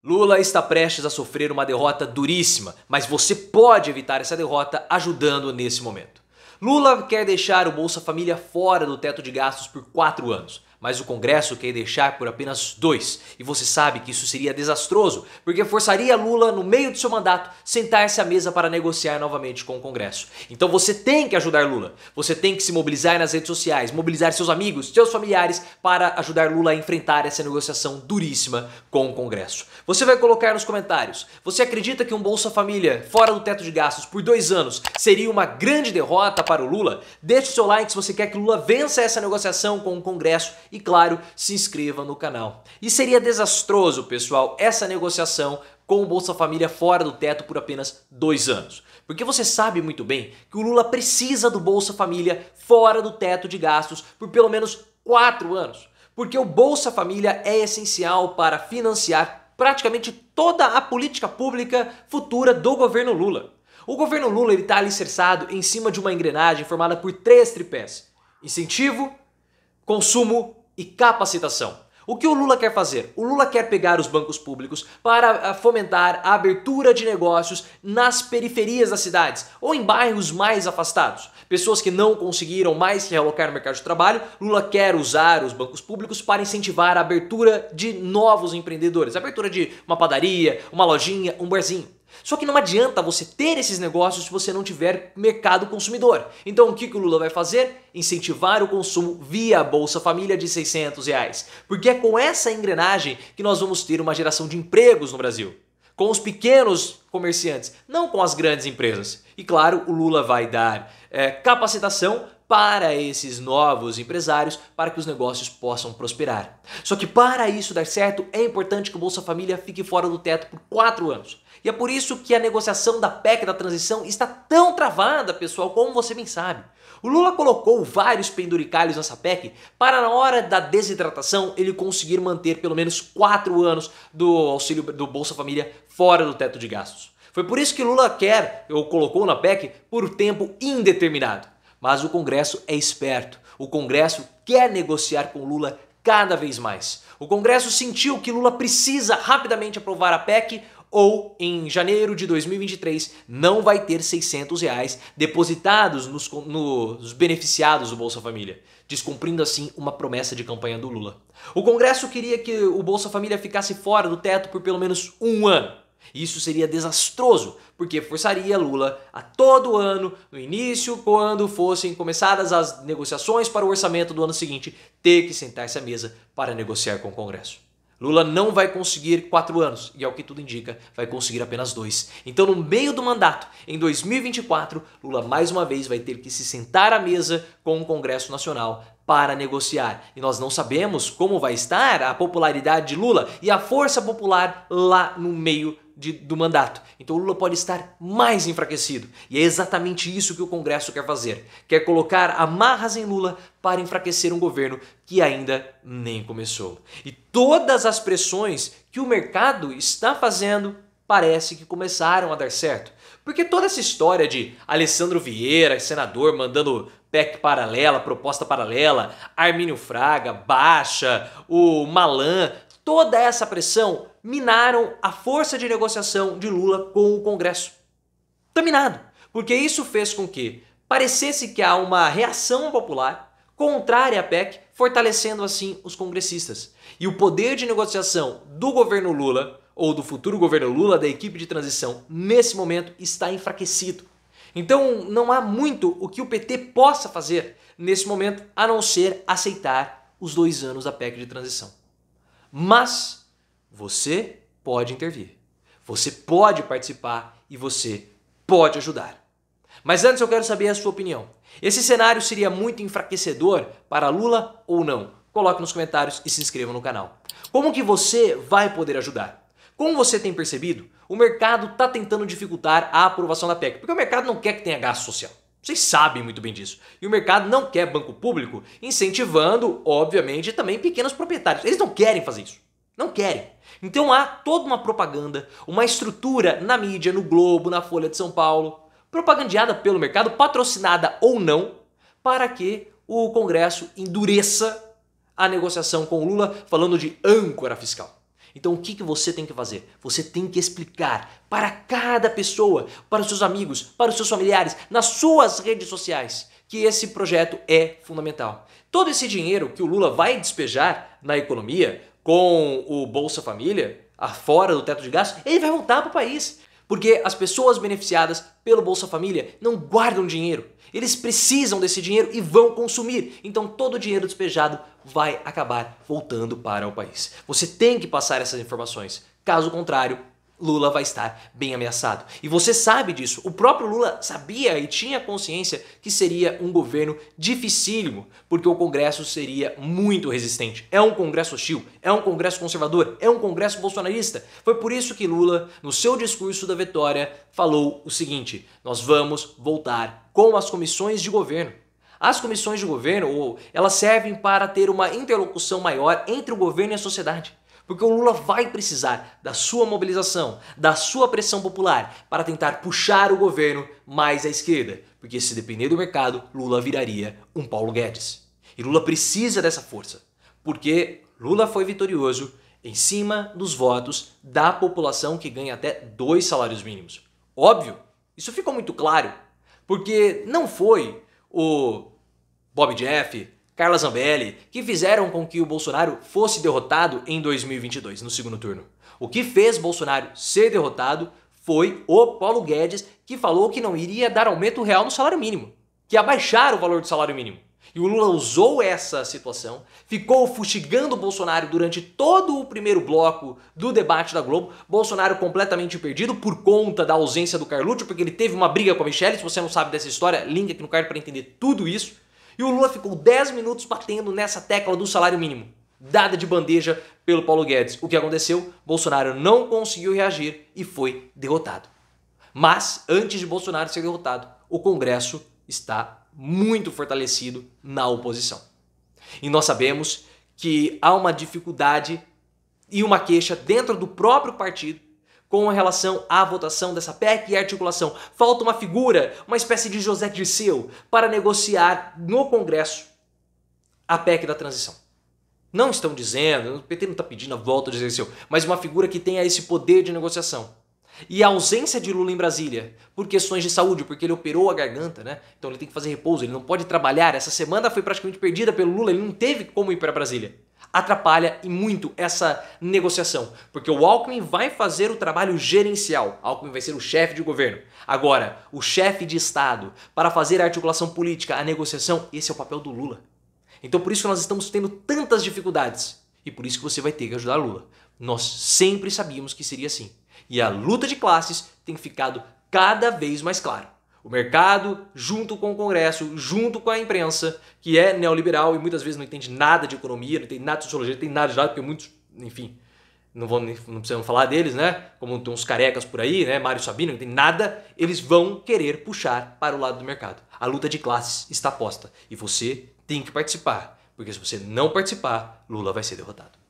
Lula está prestes a sofrer uma derrota duríssima, mas você pode evitar essa derrota ajudando nesse momento. Lula quer deixar o Bolsa Família fora do teto de gastos por 4 anos, mas o Congresso quer deixar por apenas 2, e você sabe que isso seria desastroso, porque forçaria Lula, no meio do seu mandato, sentar-se à mesa para negociar novamente com o Congresso. Então você tem que ajudar Lula, você tem que se mobilizar nas redes sociais, mobilizar seus amigos, seus familiares para ajudar Lula a enfrentar essa negociação duríssima com o Congresso. Você vai colocar nos comentários, você acredita que um Bolsa Família fora do teto de gastos por 2 anos seria uma grande derrota para o Lula? Deixe seu like se você quer que Lula vença essa negociação com o Congresso e, claro, se inscreva no canal. E seria desastroso, pessoal, essa negociação com o Bolsa Família fora do teto por apenas 2 anos. Porque você sabe muito bem que o Lula precisa do Bolsa Família fora do teto de gastos por pelo menos 4 anos. Porque o Bolsa Família é essencial para financiar praticamente toda a política pública futura do governo Lula. O governo Lula está alicerçado em cima de uma engrenagem formada por 3 tripés: incentivo, consumo e capacitação. O que o Lula quer fazer? O Lula quer pegar os bancos públicos para fomentar a abertura de negócios nas periferias das cidades ou em bairros mais afastados. Pessoas que não conseguiram mais se realocar no mercado de trabalho, Lula quer usar os bancos públicos para incentivar a abertura de novos empreendedores. A abertura de uma padaria, uma lojinha, um barzinho. Só que não adianta você ter esses negócios se você não tiver mercado consumidor. Então o que o Lula vai fazer? Incentivar o consumo via Bolsa Família de R$600. Porque é com essa engrenagem que nós vamos ter uma geração de empregos no Brasil. Com os pequenos comerciantes, não com as grandes empresas. E claro, o Lula vai dar capacitação para esses novos empresários para que os negócios possam prosperar. Só que para isso dar certo é importante que o Bolsa Família fique fora do teto por 4 anos. E é por isso que a negociação da PEC da transição está tão travada, pessoal, como você bem sabe. O Lula colocou vários penduricalhos nessa PEC para, na hora da desidratação, ele conseguir manter pelo menos 4 anos do auxílio do Bolsa Família fora do teto de gastos. Foi por isso que Lula colocou na PEC por tempo indeterminado. Mas o Congresso é esperto. O Congresso quer negociar com Lula cada vez mais. O Congresso sentiu que Lula precisa rapidamente aprovar a PEC ou em janeiro de 2023 não vai ter R$600 depositados nos beneficiados do Bolsa Família, descumprindo assim uma promessa de campanha do Lula. O Congresso queria que o Bolsa Família ficasse fora do teto por pelo menos 1 ano. Isso seria desastroso, porque forçaria Lula a todo ano, no início, quando fossem começadas as negociações para o orçamento do ano seguinte, ter que sentar-se à mesa para negociar com o Congresso. Lula não vai conseguir 4 anos, e ao que tudo indica, vai conseguir apenas 2. Então, no meio do mandato, em 2024, Lula mais uma vez vai ter que se sentar à mesa com o Congresso Nacional para negociar. E nós não sabemos como vai estar a popularidade de Lula e a força popular lá no meio do mandato. Então Lula pode estar mais enfraquecido. E é exatamente isso que o Congresso quer fazer. Quer colocar amarras em Lula para enfraquecer um governo que ainda nem começou. E todas as pressões que o mercado está fazendo parece que começaram a dar certo. Porque toda essa história de Alessandro Vieira, senador, mandando PEC paralela, proposta paralela, Armínio Fraga, Baixa, o Malan, toda essa pressão minaram a força de negociação de Lula com o Congresso. Está minado, porque isso fez com que parecesse que há uma reação popular contrária à PEC, fortalecendo assim os congressistas. E o poder de negociação do governo Lula, ou do futuro governo Lula, da equipe de transição, nesse momento está enfraquecido. Então não há muito o que o PT possa fazer nesse momento, a não ser aceitar os 2 anos da PEC de transição. Mas você pode intervir, você pode participar e você pode ajudar. Mas antes eu quero saber a sua opinião. Esse cenário seria muito enfraquecedor para Lula ou não? Coloque nos comentários e se inscreva no canal. Como que você vai poder ajudar? Como você tem percebido, o mercado está tentando dificultar a aprovação da PEC, porque o mercado não quer que tenha gasto social. Vocês sabem muito bem disso. E o mercado não quer banco público incentivando, obviamente, também pequenos proprietários. Eles não querem fazer isso. Não querem. Então há toda uma propaganda, uma estrutura na mídia, no Globo, na Folha de São Paulo, propagandeada pelo mercado, patrocinada ou não, para que o Congresso endureça a negociação com o Lula, falando de âncora fiscal. Então o que você tem que fazer? Você tem que explicar para cada pessoa, para os seus amigos, para os seus familiares, nas suas redes sociais, que esse projeto é fundamental. Todo esse dinheiro que o Lula vai despejar na economia com o Bolsa Família, fora do teto de gastos, ele vai voltar para o país. Porque as pessoas beneficiadas pelo Bolsa Família não guardam dinheiro. Eles precisam desse dinheiro e vão consumir. Então todo o dinheiro despejado vai acabar voltando para o país. Você tem que passar essas informações. Caso contrário, Lula vai estar bem ameaçado. E você sabe disso. O próprio Lula sabia e tinha consciência que seria um governo dificílimo, porque o Congresso seria muito resistente. É um Congresso hostil, é um Congresso conservador, é um Congresso bolsonarista. Foi por isso que Lula, no seu discurso da vitória, falou o seguinte: nós vamos voltar com as comissões de governo. As comissões de governo, elas servem para ter uma interlocução maior entre o governo e a sociedade. Porque o Lula vai precisar da sua mobilização, da sua pressão popular para tentar puxar o governo mais à esquerda. Porque se depender do mercado, Lula viraria um Paulo Guedes. E Lula precisa dessa força. Porque Lula foi vitorioso em cima dos votos da população que ganha até 2 salários mínimos. Óbvio, isso ficou muito claro. Porque não foi o Bob Jeff, Carla Zambelli, que fizeram com que o Bolsonaro fosse derrotado em 2022, no segundo turno. O que fez Bolsonaro ser derrotado foi o Paulo Guedes, que falou que não iria dar aumento real no salário mínimo, que ia baixar o valor do salário mínimo. E o Lula usou essa situação, ficou fustigando o Bolsonaro durante todo o primeiro bloco do debate da Globo. Bolsonaro completamente perdido por conta da ausência do Carlucci, porque ele teve uma briga com a Michelle. Se você não sabe dessa história, link aqui no card para entender tudo isso. E o Lula ficou 10 minutos batendo nessa tecla do salário mínimo, dada de bandeja pelo Paulo Guedes. O que aconteceu? Bolsonaro não conseguiu reagir e foi derrotado. Mas, antes de Bolsonaro ser derrotado, o Congresso está muito fortalecido na oposição. E nós sabemos que há uma dificuldade e uma queixa dentro do próprio partido com relação à votação dessa PEC e articulação. Falta uma figura, uma espécie de José Dirceu, para negociar no Congresso a PEC da transição. Não estão dizendo, o PT não está pedindo a volta de Dirceu, mas uma figura que tenha esse poder de negociação. E a ausência de Lula em Brasília, por questões de saúde, porque ele operou a garganta, né? Então ele tem que fazer repouso, ele não pode trabalhar. Essa semana foi praticamente perdida pelo Lula, ele não teve como ir para Brasília. Atrapalha e muito essa negociação, porque o Alckmin vai fazer o trabalho gerencial, Alckmin vai ser o chefe de governo. Agora, o chefe de Estado, para fazer a articulação política, a negociação, esse é o papel do Lula. Então por isso que nós estamos tendo tantas dificuldades, e por isso que você vai ter que ajudar Lula. Nós sempre sabíamos que seria assim, e a luta de classes tem ficado cada vez mais clara. O mercado, junto com o Congresso, junto com a imprensa, que é neoliberal e muitas vezes não entende nada de economia, não entende nada de sociologia, não entende nada de nada, porque muitos, enfim, não precisamos falar deles, né? Como tem uns carecas por aí, né? Mário Sabino, não tem nada, eles vão querer puxar para o lado do mercado. A luta de classes está posta e você tem que participar, porque se você não participar, Lula vai ser derrotado.